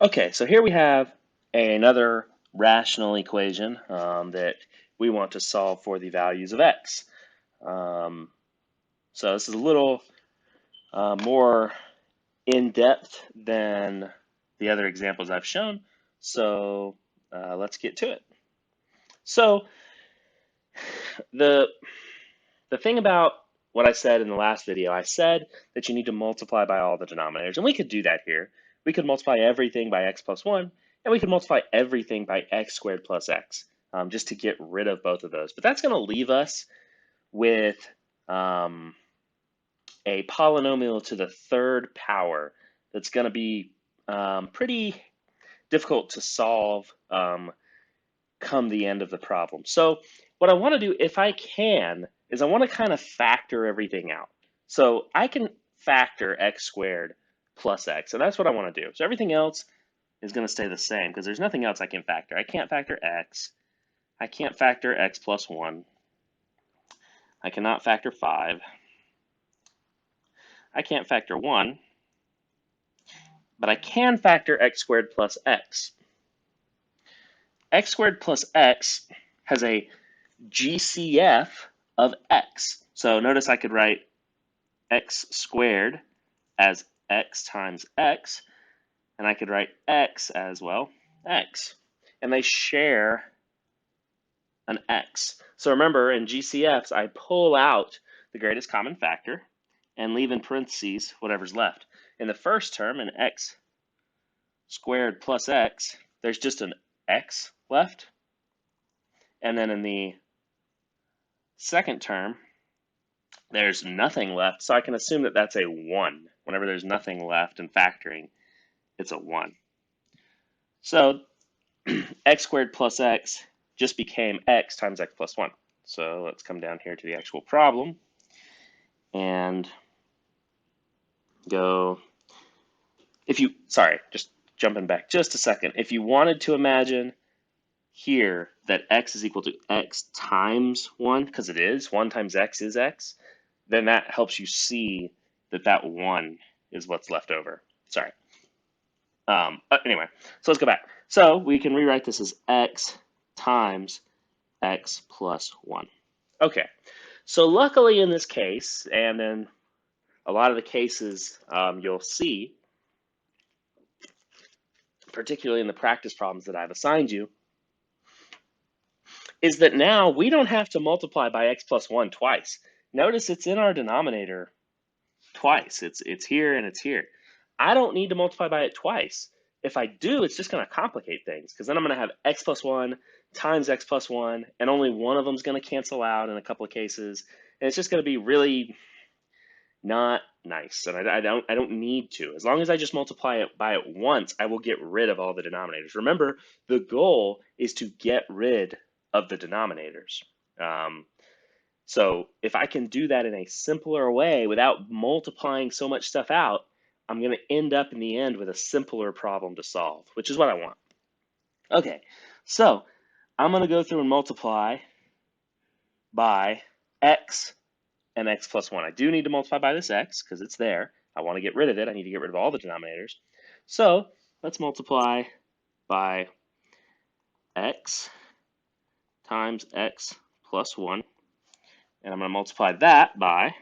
Okay, so here we have another rational equation that we want to solve for the values of x. Um, so this is a little more in-depth than the other examples I've shown. So let's get to it. So the the thing about what I said in the last video, I said that you need to multiply by all the denominators, and we could do that here. We could multiply everything by x plus 1, and we could multiply everything by x squared plus x, just to get rid of both of those. But that's going to leave us with um, a polynomial to the third power that's going to be pretty difficult to solve come the end of the problem. So what I want to do, if I can, is I want to kind of factor everything out. So I can factor x squared plus x, and that's what I want to do. So everything else is going to stay the same because there's nothing else I can factor. I can't factor x. I can't factor x plus 1. I cannot factor 5. I can't factor 1, but I can factor x squared plus x. X squared plus x has a GCF of x. So notice I could write x squared as x times x, and I could write x as, well, x. And they share an x. So remember, in GCFs, I pull out the greatest common factor and leave in parentheses whatever's left. In the first term, in x squared plus x, there's just an x left. And then in the second term, there's nothing left, so I can assume that that's a 1. Whenever there's nothing left in factoring, it's a 1. So x squared plus x just became x times x plus 1. So let's come down here to the actual problem and go, just jumping back just a second. If you wanted to imagine here that x is equal to x times 1, because it is, 1 times x is x, then that helps you see that that 1 is what's left over. Sorry. Anyway, so let's go back. So we can rewrite this as x times x plus 1. Okay, so luckily in this case, and in a lot of the cases you'll see, particularly in the practice problems that I've assigned you, is that now we don't have to multiply by x plus 1 twice. Notice it's in our denominator twice. It's here and it's here. I don't need to multiply by it twice. If I do, it's just going to complicate things, because then I'm going to have x plus 1 times x plus 1, and only one of them is going to cancel out in a couple of cases, and it's just going to be really not nice, and I don't need to. As long as I just multiply it by it once, I will get rid of all the denominators. Remember, the goal is to get rid of the denominators. So if I can do that in a simpler way without multiplying so much stuff out, I'm going to end up in the end with a simpler problem to solve, which is what I want. Okay, so I'm going to go through and multiply by x and x plus 1. I do need to multiply by this x because it's there. I want to get rid of it. I need to get rid of all the denominators. So let's multiply by x times x plus 1. And I'm going to multiply that by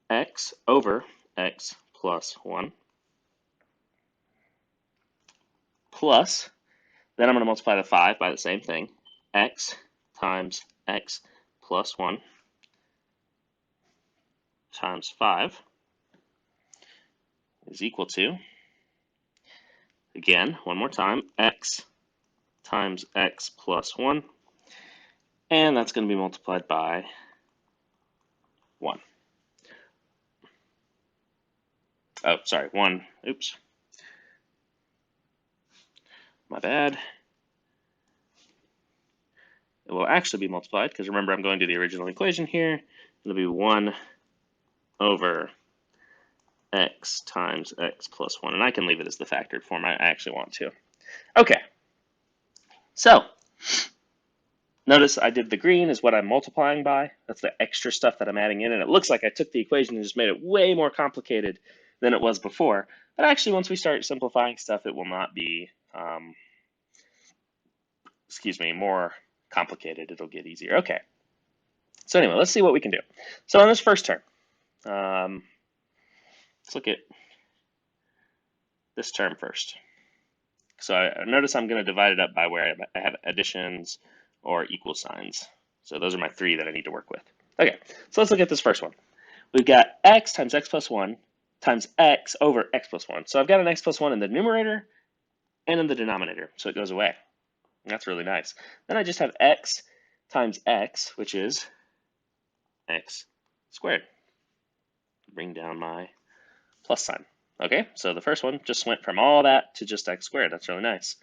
x over x plus 1 plus, then I'm going to multiply the 5 by the same thing, x times x plus 1 times 5 is equal to, again, one more time, x times x plus 1, and that's going to be multiplied by 1. Oh, sorry, 1, oops. My bad. It will actually be multiplied, because remember I'm going to the original equation here. It'll be 1 over x times x plus 1. And I can leave it as the factored form. I actually want to. Okay. So, notice I did the green is what I'm multiplying by. That's the extra stuff that I'm adding in. And it looks like I took the equation and just made it way more complicated than it was before. But actually, once we start simplifying stuff, it will not be, more complicated. It'll get easier. Okay. So anyway, let's see what we can do. So on this first term, let's look at this term first. So I notice I'm going to divide it up by where I have additions or equal signs. So those are my three that I need to work with. Okay, so let's look at this first one. We've got x times x plus 1 times x over x plus 1. So I've got an x plus 1 in the numerator and in the denominator, so it goes away. And that's really nice. Then I just have x times x, which is x squared. Bring down my plus sign. Okay, so the first one just went from all that to just x squared. That's really nice.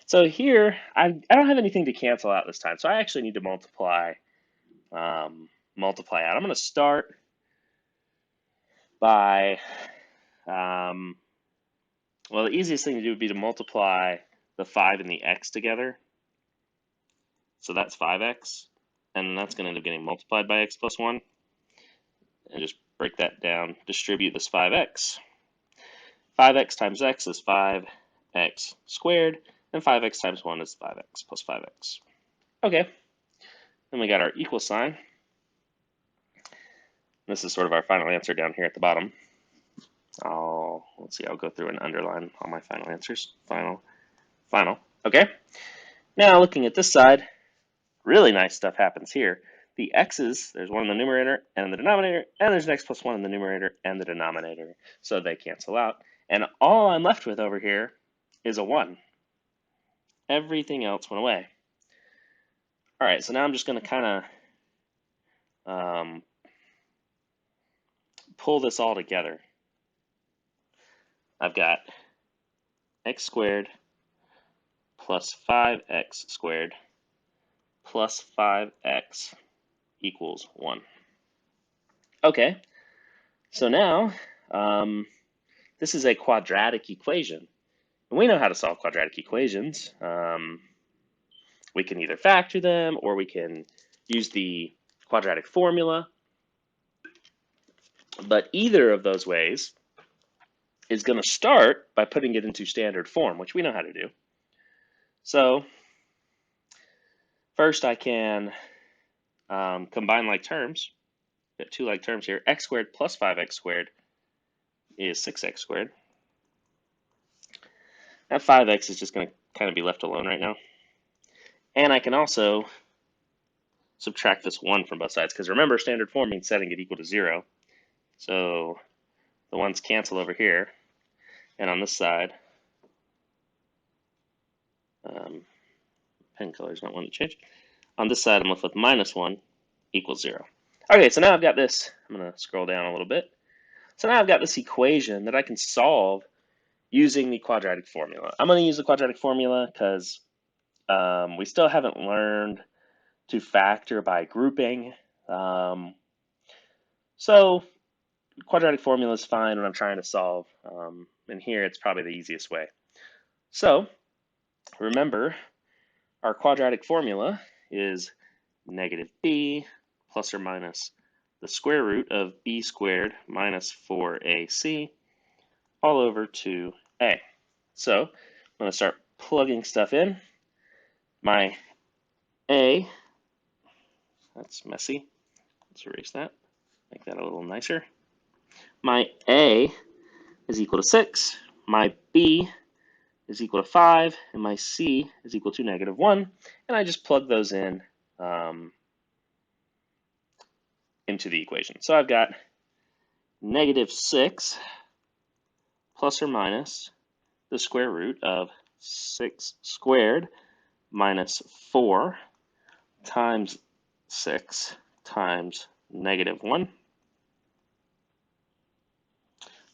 So here, I don't have anything to cancel out this time, so I actually need to multiply out. I'm going to start by, well, the easiest thing to do would be to multiply the 5 and the x together. So that's 5x, and that's going to end up getting multiplied by x plus 1. And just break that down, distribute this 5x. 5x times x is 5x squared, and 5x times 1 is 5x plus 5x. Okay, then we got our equal sign. This is sort of our final answer down here at the bottom. Let's see, I'll go through and underline all my final answers. Final. Okay, now looking at this side, really nice stuff happens here. The x's, there's one in the numerator and in the denominator, and there's an x plus 1 in the numerator and the denominator, so they cancel out. And all I'm left with over here is a 1. Everything else went away. All right, so now I'm just going to kind of pull this all together. I've got x squared plus 5x squared plus 5x equals 1. Okay, so now this is a quadratic equation. And we know how to solve quadratic equations. We can either factor them or we can use the quadratic formula. But either of those ways is going to start by putting it into standard form, which we know how to do. So first I can combine like terms. Got two like terms here. X squared plus 5x squared is 6x squared. That 5x is just going to kind of be left alone right now. And I can also subtract this 1 from both sides, because remember, standard form means setting it equal to 0. So the 1's cancel over here. And on this side, pen color is not one to change. On this side, I'm left with minus 1 equals 0. Okay, so now I've got this. I'm going to scroll down a little bit. So now I've got this equation that I can solve using the quadratic formula. I'm going to use the quadratic formula because we still haven't learned to factor by grouping. So quadratic formula is fine when I'm trying to solve. And here it's probably the easiest way. So remember, our quadratic formula is negative b plus or minus the square root of b squared minus 4ac all over 2a. So I'm going to start plugging stuff in. My a, that's messy. Let's erase that, make that a little nicer. My a is equal to 6, my b is equal to 5, and my c is equal to negative 1. And I just plug those in into the equation. So I've got negative 6 plus or minus the square root of 6 squared minus 4 times 6 times negative 1,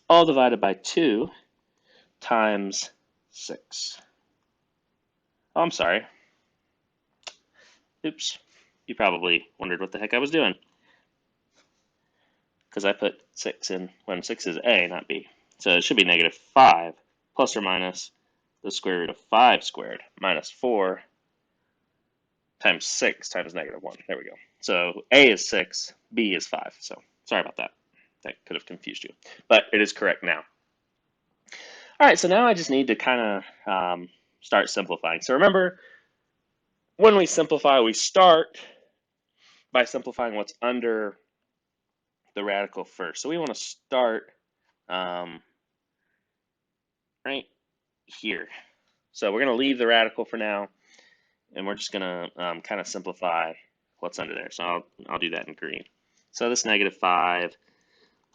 all divided by 2 times 6. Oh, I'm sorry. Oops. You probably wondered what the heck I was doing, because I put 6 in when 6 is a, not b. So it should be negative 5 plus or minus the square root of 5 squared minus 4 times 6 times negative 1. There we go. So a is 6, b is 5. So sorry about that. That could have confused you. But it is correct now. All right, so now I just need to kind of start simplifying. So remember, when we simplify, we start by simplifying what's under the radical first. So we want to start um, right here. So we're going to leave the radical for now, and we're just going to kind of simplify what's under there. So I'll do that in green. So this -5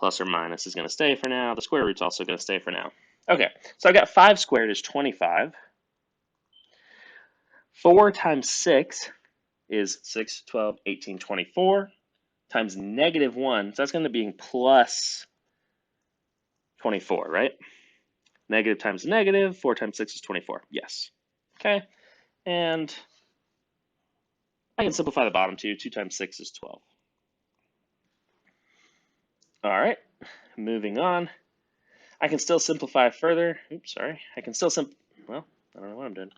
plus or minus is going to stay for now. The square root's also going to stay for now. Okay, so I've got 5 squared is 25. 4 times 6 is 6, 12, 18, 24 times -1. So that's going to be plus 24, right? Negative times negative, 4 times 6 is 24. Yes. Okay, and I can simplify the bottom two. 2 times 6 is 12. All right, moving on. I can still simplify further. Oops, sorry. I can still well, I don't know what I'm doing.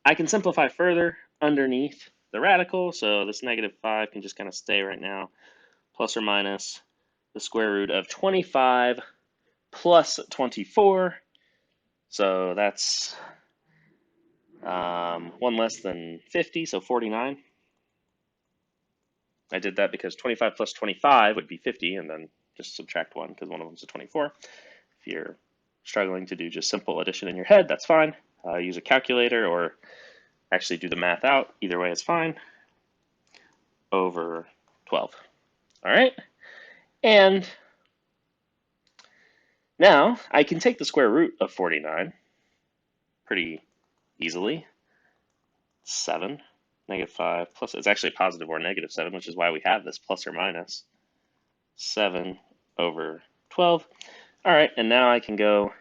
I can simplify further underneath the radical, so this -5 can just kind of stay right now, plus or minus the square root of 25 plus 24. So that's 1 less than 50, so 49. I did that because 25 plus 25 would be 50, and then just subtract 1 because one of them's a 24. If you're struggling to do just simple addition in your head, that's fine. Use a calculator or actually do the math out. Either way is fine. Over 12. All right. And now I can take the square root of 49 pretty easily. 7, -5 plus, it's actually positive or -7, which is why we have this plus or minus 7 over 12. All right, and now I can go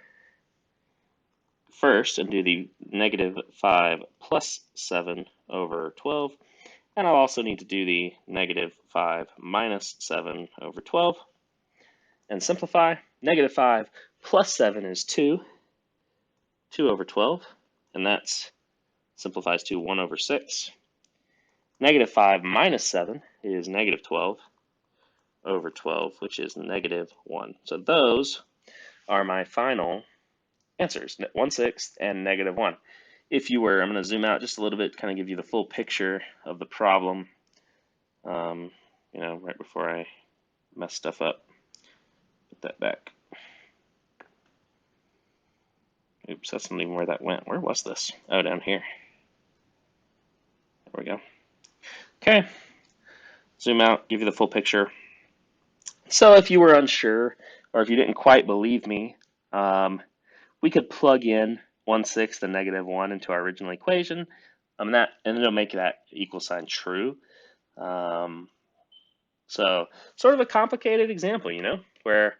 first and do the -5 plus 7 over 12. And I'll also need to do the -5 minus 7 over 12. And simplify. -5 plus 7 is 2. 2 over 12. And that simplifies to 1 over 6. -5 minus 7 is -12 over 12, which is -1. So those are my final answers, 1/6 and -1. If you were, I'm going to zoom out just a little bit, kind of give you the full picture of the problem, right before I mess stuff up. Put that back. Oops, that's not even where that went. Where was this? Oh, down here. There we go. Okay, zoom out, give you the full picture. So if you were unsure, or if you didn't quite believe me, we could plug in 1/6 and -1 into our original equation, and it'll make that equal sign true. So sort of a complicated example, where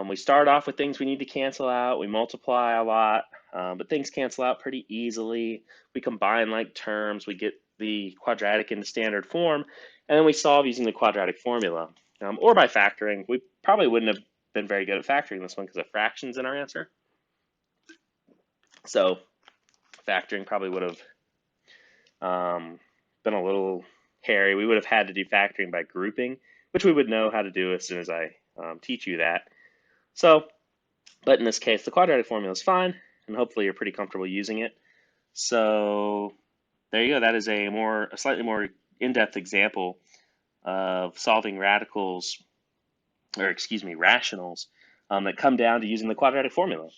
we start off with things we need to cancel out, we multiply a lot, but things cancel out pretty easily. We combine like terms, we get the quadratic into standard form, and then we solve using the quadratic formula, or by factoring. We probably wouldn't have been very good at factoring this one because of fractions in our answer. So factoring probably would have been a little hairy. We would have had to do factoring by grouping, which we would know how to do as soon as I teach you that. So, but in this case, the quadratic formula is fine, and hopefully you're pretty comfortable using it. So there you go. That is a slightly more in-depth example of solving rationals that come down to using the quadratic formula.